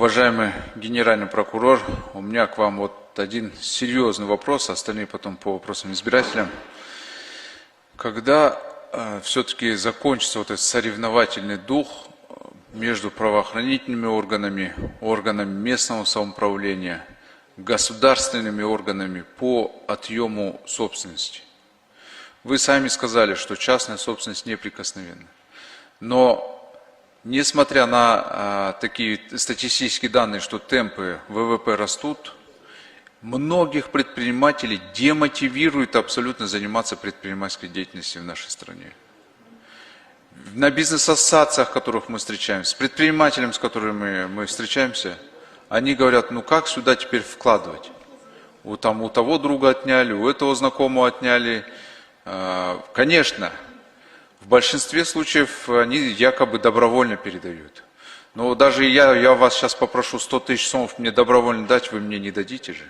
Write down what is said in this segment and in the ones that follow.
Уважаемый генеральный прокурор, у меня к вам вот один серьезный вопрос, остальные потом по вопросам избирателям. Когда все-таки закончится вот этот соревновательный дух между правоохранительными органами, органами местного самоуправления, государственными органами по отъему собственности? Вы сами сказали, что частная собственность неприкосновенна. Но несмотря на такие статистические данные, что темпы ВВП растут, многих предпринимателей демотивирует абсолютно заниматься предпринимательской деятельностью в нашей стране. На бизнес-ассоциациях, которых мы встречаемся, с предпринимателями, с которыми мы встречаемся, они говорят, ну как сюда теперь вкладывать? У того друга отняли, у этого знакомого отняли. Конечно, в большинстве случаев они якобы добровольно передают. Но даже я вас сейчас попрошу 100 тысяч сомов мне добровольно дать, вы мне не дадите же.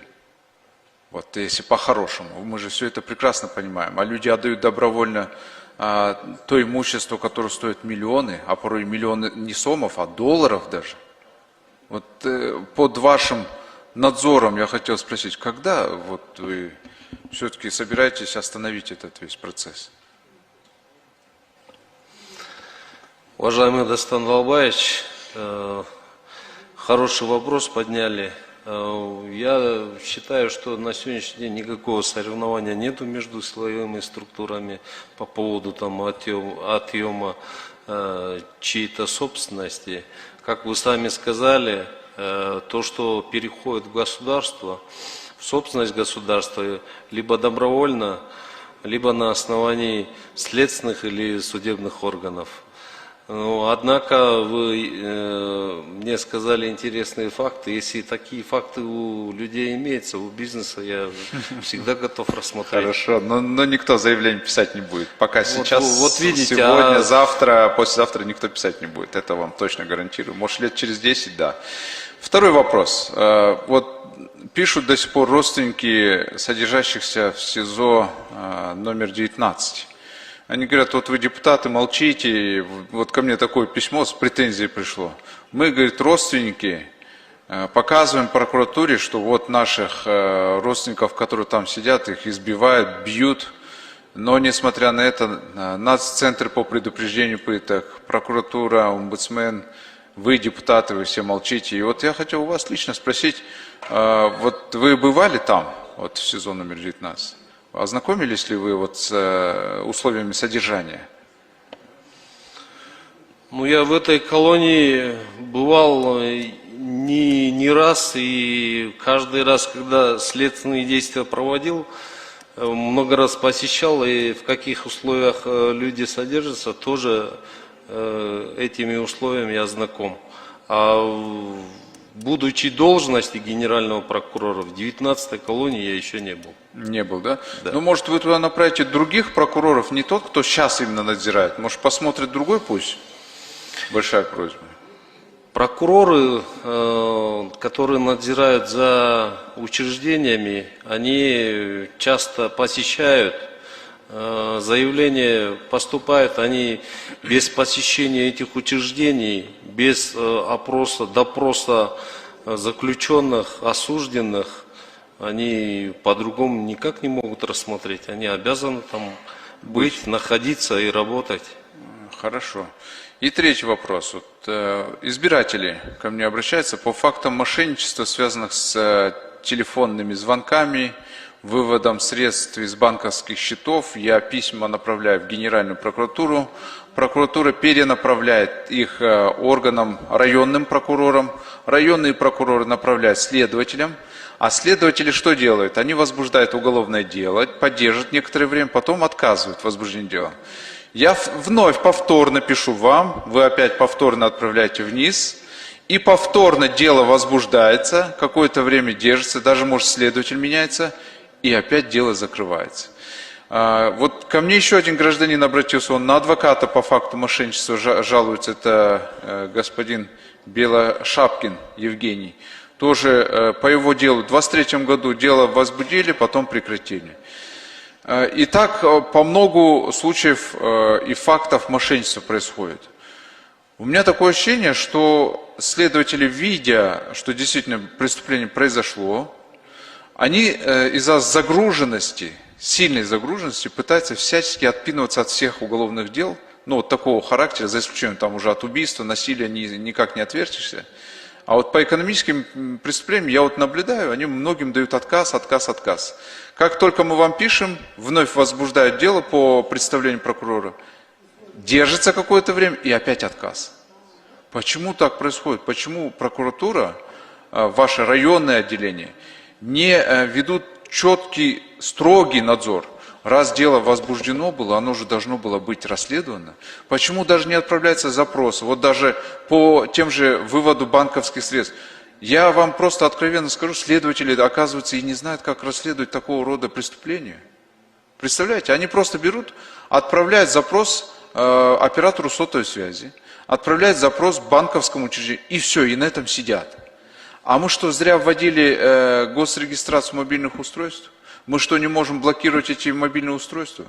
Вот если по-хорошему, мы же все это прекрасно понимаем. А люди отдают добровольно то имущество, которое стоит миллионы, а порой миллионы не сомов, а долларов даже. Вот под вашим надзором я хотел спросить, когда вот вы все-таки собираетесь остановить этот весь процесс? Уважаемый Дастан Далбаевич, хороший вопрос подняли. Я считаю, что на сегодняшний день никакого соревнования нету между силовыми структурами по поводу отъема чьей-то собственности. Как вы сами сказали, то, что переходит в государство, в собственность государства, либо добровольно, либо на основании следственных или судебных органов. Однако вы мне сказали интересные факты. Если такие факты у людей имеются, у бизнеса, я всегда готов рассмотреть. Хорошо, но никто заявление писать не будет. Пока сейчас, вот видите, сегодня, завтра, послезавтра никто писать не будет. Это вам точно гарантирую. Может, лет через 10, да. Второй вопрос. Вот пишут до сих пор родственники содержащихся в СИЗО номер 19. Они говорят, вот вы депутаты молчите, вот ко мне такое письмо с претензией пришло. Мы, говорит, родственники, показываем прокуратуре, что вот наших родственников, которые там сидят, их избивают, бьют. Но несмотря на это, Наццентр по предупреждению пыток, прокуратура, омбудсмен, вы, депутаты, вы все молчите. И вот я хотел у вас лично спросить, вот вы бывали там, вот в СИЗО номер 19? Ознакомились ли вы вот с условиями содержания? Ну, я в этой колонии бывал не раз, и каждый раз, когда следственные действия проводил, много раз посещал, и в каких условиях люди содержатся, тоже этими условиями я знаком. А будучи должности генерального прокурора, в 19-й колонии я еще не был. Не был, да? Да. Ну, может, вы туда направите других прокуроров, не тот, кто сейчас именно надзирает, может, посмотрит другой путь? Большая просьба. Прокуроры, которые надзирают за учреждениями, они часто посещают, заявления поступают, они без посещения этих учреждений, без опроса, допроса заключенных, осужденных, они по-другому никак не могут рассмотреть. Они обязаны там быть, находиться и работать. Хорошо. И третий вопрос. Вот, избиратели ко мне обращаются по фактам мошенничества, связанных с телефонными звонками, выводом средств из банковских счетов. Я письма направляю в Генеральную прокуратуру. Прокуратура перенаправляет их органам, районным прокурорам. Районные прокуроры направляют следователям. А следователи что делают? Они возбуждают уголовное дело, поддержат некоторое время, потом отказывают в возбуждении дела. Я вновь повторно пишу вам, вы опять повторно отправляете вниз, и повторно дело возбуждается, какое-то время держится, даже может следователь меняется, и опять дело закрывается. Вот ко мне еще один гражданин обратился, он на адвоката по факту мошенничества жалуется, это господин Белошапкин Евгений. Тоже по его делу в 23 году дело возбудили, потом прекратили. И так по многу случаев и фактов мошенничества происходит. У меня такое ощущение, что следователи, видя, что действительно преступление произошло, они из-за загруженности, сильной загруженности, пытаются всячески отпинываться от всех уголовных дел, ну, вот такого характера, за исключением там уже от убийства, насилия никак не отвертишься. А вот по экономическим преступлениям я вот наблюдаю, они многим дают отказ. Как только мы вам пишем, вновь возбуждают дело по представлению прокурора, держится какое-то время и опять отказ. Почему так происходит? Почему прокуратура, ваше районное отделение, не ведут четкий, строгий надзор? Раз дело возбуждено было, оно же должно было быть расследовано. Почему даже не отправляется запрос? Вот даже по тем же выводу банковских средств. Я вам просто откровенно скажу, следователи, оказывается, и не знают, как расследовать такого рода преступления. Представляете, они просто берут, отправляют запрос оператору сотовой связи, отправляют запрос банковскому учреждению, и все, и на этом сидят. А мы что, зря вводили госрегистрацию мобильных устройств? Мы что, не можем блокировать эти мобильные устройства?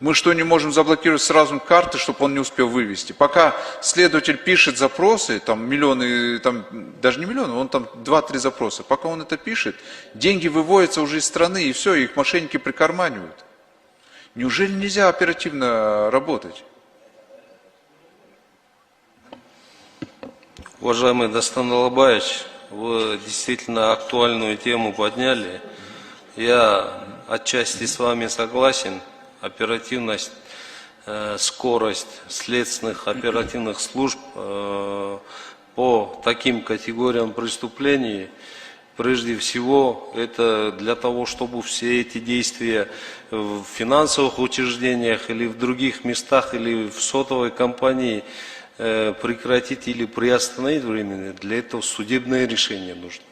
Мы что, не можем заблокировать сразу карты, чтобы он не успел вывести? Пока следователь пишет запросы, там миллионы, там, даже не миллионы, он там 2-3 запроса. Пока он это пишет, деньги выводятся уже из страны, и все, их мошенники прикарманивают. Неужели нельзя оперативно работать? Уважаемый Дастан Алабаевич, вы действительно актуальную тему подняли. Я отчасти с вами согласен. Оперативность, скорость следственных оперативных служб по таким категориям преступлений, прежде всего, это для того, чтобы все эти действия в финансовых учреждениях или в других местах, или в сотовой компании прекратить или приостановить временно, для этого судебное решение нужно.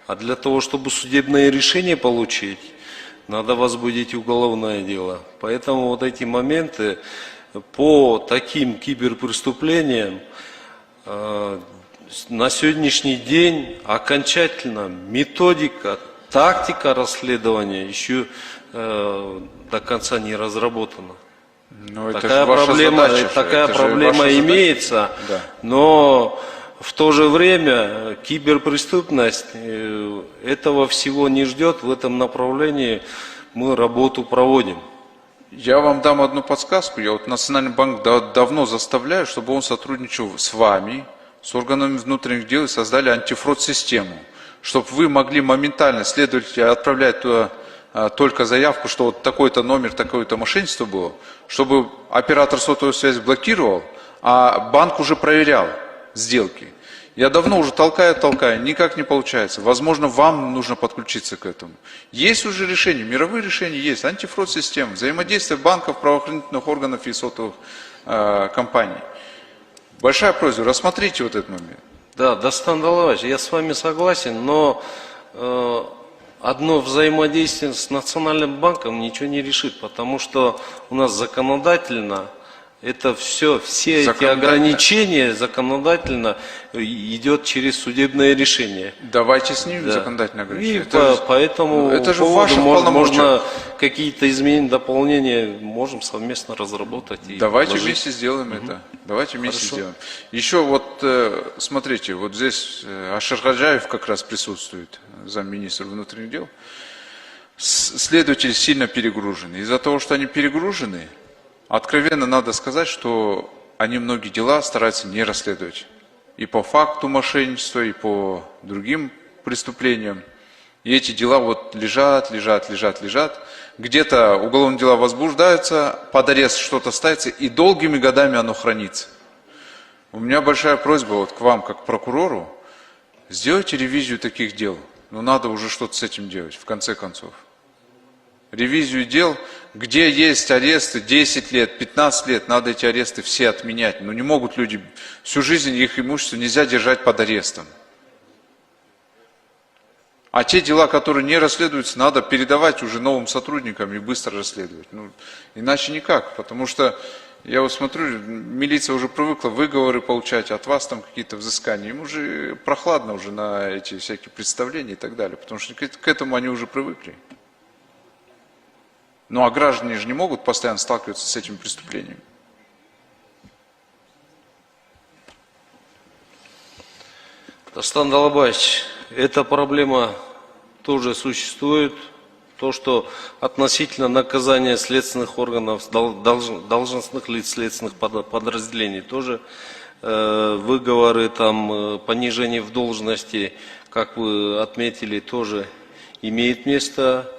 А для того, чтобы судебное решение получить, надо возбудить уголовное дело. Поэтому вот эти моменты по таким киберпреступлениям на сегодняшний день окончательно методика, тактика расследования еще до конца не разработана. Ну, это Такая же ваша проблема, задача, такая это же проблема ваша имеется, Да. но в то же время киберпреступность этого всего не ждет. В этом направлении мы работу проводим. Я вам дам одну подсказку. Я вот Национальный банк давно заставляю, чтобы он сотрудничал с вами, с органами внутренних дел и создали антифрод-систему, чтобы вы могли моментально, следователь отправлять туда только заявку, что вот такой-то номер, такое-то мошенничество было, чтобы оператор сотовой связи блокировал, а банк уже проверял сделки. Я давно уже толкаю, никак не получается. Возможно, вам нужно подключиться к этому. Есть уже решения, мировые решения есть, антифрод-система, взаимодействие банков, правоохранительных органов и сотовых компаний. Большая просьба, рассмотрите вот этот момент. Да, Дастан Алабаевич, я с вами согласен, но одно взаимодействие с Национальным банком ничего не решит, потому что у нас законодательно это все эти ограничения законодательно идет через судебное решение. Давайте снимем Да. законодательное ограничение. И по этому это же поводу ваших полномочиях. можно какие-то изменения, дополнения можем совместно разработать. И Давайте предложить. вместе сделаем это. Давайте вместе Хорошо. сделаем. Еще вот, смотрите, вот здесь Ашер Хаджаев как раз присутствует, замминистра внутренних дел. Следователи сильно перегружены. Из-за того, что они перегружены, откровенно надо сказать, что они многие дела стараются не расследовать. И по факту мошенничества, и по другим преступлениям. И эти дела вот лежат. Где-то уголовные дела возбуждаются, под арест что-то ставится, и долгими годами оно хранится. У меня большая просьба вот к вам, как к прокурору, сделайте ревизию таких дел. Но надо уже что-то с этим делать, в конце концов. Ревизию дел, где есть аресты 10 лет, 15 лет, надо эти аресты все отменять. Но не могут люди, всю жизнь их имущество нельзя держать под арестом. А те дела, которые не расследуются, надо передавать уже новым сотрудникам и быстро расследовать. Ну, иначе никак, потому что, я вот смотрю, милиция уже привыкла выговоры получать, от вас там какие-то взыскания. Им уже прохладно уже на эти всякие представления и так далее, потому что к этому они уже привыкли. Ну а граждане же не могут постоянно сталкиваться с этими преступлениями. Дастан Далабаевич, эта проблема тоже существует. То, что относительно наказания следственных органов, должностных лиц следственных подразделений, тоже выговоры, там, понижение в должности, как вы отметили, тоже имеет место.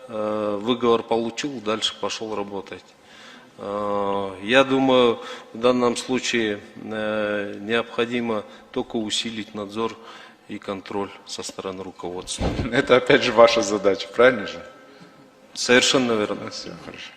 Выговор получил, дальше пошел работать. Я думаю, в данном случае необходимо только усилить надзор и контроль со стороны руководства. Это опять же ваша задача, правильно же? Совершенно верно. Все, хорошо.